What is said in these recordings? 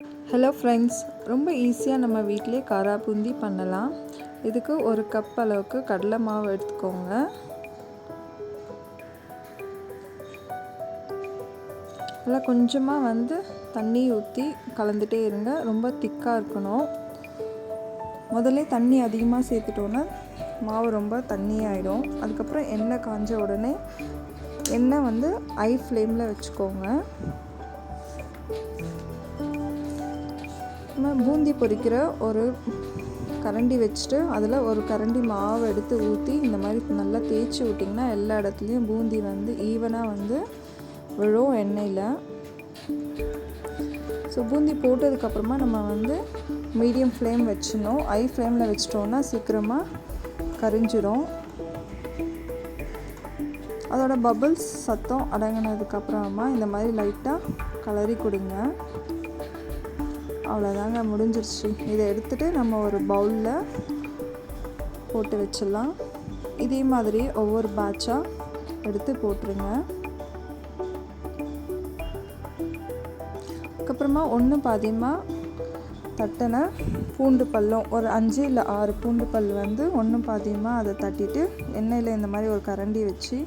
Hello friends, ரொம்ப ஈஸியாக நம்ம வீட்டிலே காரா பூந்தி பண்ணலாம். இதுக்கு ஒரு கப் அளவுக்கு கடலை மாவு எடுத்துக்கோங்க. நல்லா கொஞ்சமாக தண்ணி ஊற்றி கலந்துகிட்டே இருங்க. ரொம்ப திக்காக இருக்கணும். முதல்ல தண்ணி அதிகமாக சேர்த்துட்டோன்னா மாவு ரொம்ப தண்ணி ஆகிடும். அதுக்கப்புறம் எண்ணெய் காஞ்ச உடனே எண்ணெய் ஹை ஃப்ளேமில் வச்சுக்கோங்க. பூந்தி பொரிக்கிற ஒரு கரண்டி வச்சுட்டு அதில் ஒரு கரண்டி மாவு எடுத்து ஊற்றி இந்த மாதிரி நல்லா தேய்ச்சி விட்டிங்கன்னா எல்லா இடத்துலையும் பூந்தி ஈவனாக விழும் எண்ணெயில். ஸோ பூந்தி போட்டதுக்கப்புறமா நம்ம மீடியம் ஃப்ளேம் வச்சிடணும். ஹை ஃப்ளேமில் வச்சிட்டோன்னா சீக்கிரமாக கரிஞ்சிடும். அதோட பபிள்ஸ் சத்தம் அடங்கினதுக்கப்புறமா இந்த மாதிரி லைட்டாக கலரி கொடுங்க. அவ்வளோதாங்க, முடிஞ்சிருச்சு. இதை எடுத்துகிட்டு நம்ம ஒரு பவுலில் போட்டு வச்சிடலாம். இதே மாதிரி ஒவ்வொரு பேட்சாக எடுத்து போட்டுருங்க. அதுக்கப்புறமா ஒன்று பாதியமாக தட்டின பூண்டு பல்லும் ஒரு 5 இல்லை 6 பூண்டு பல் ஒன்று பாதியமாக அதை தட்டிட்டு எண்ணெயில் இந்த மாதிரி ஒரு கரண்டி வச்சு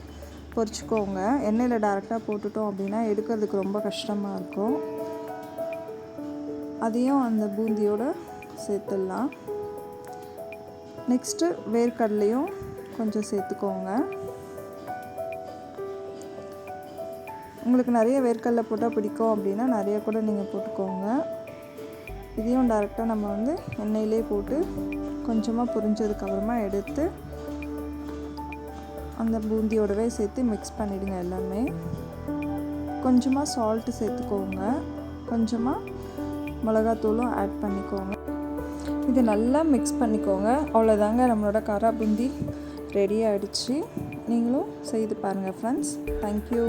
பொரிச்சுக்கோங்க. எண்ணெயில் டைரெக்டாக போட்டுட்டோம் அப்படின்னா எடுக்கிறதுக்கு ரொம்ப கஷ்டமாக இருக்கும். அதையும் அந்த பூந்தியோடு சேர்த்துடலாம். நெக்ஸ்ட்டு வேர்க்கடலையும் கொஞ்சம் சேர்த்துக்கோங்க. உங்களுக்கு நிறைய வேர்க்கடலை போட்டால் பிடிக்கும் அப்படின்னா நிறைய கூட நீங்கள் போட்டுக்கோங்க. இதையும் டைரெக்டாக நம்ம எண்ணெயிலே போட்டு கொஞ்சமாக பொரிஞ்சதுக்கப்புறமா எடுத்து அந்த பூந்தியோடவே சேர்த்து மிக்ஸ் பண்ணிவிடுங்க. எல்லாமே கொஞ்சமாக சால்ட்டு சேர்த்துக்கோங்க. கொஞ்சமாக மிளகாத்தூளும் ஆட் பண்ணிக்கோங்க. இது நல்லா மிக்ஸ் பண்ணிக்கோங்க. அவ்வளோதாங்க, நம்மளோட காரா பூந்தி ரெடி ஆகிடுச்சு. நீங்களும் செய்து பாருங்கள் ஃப்ரெண்ட்ஸ். தேங்க்யூ.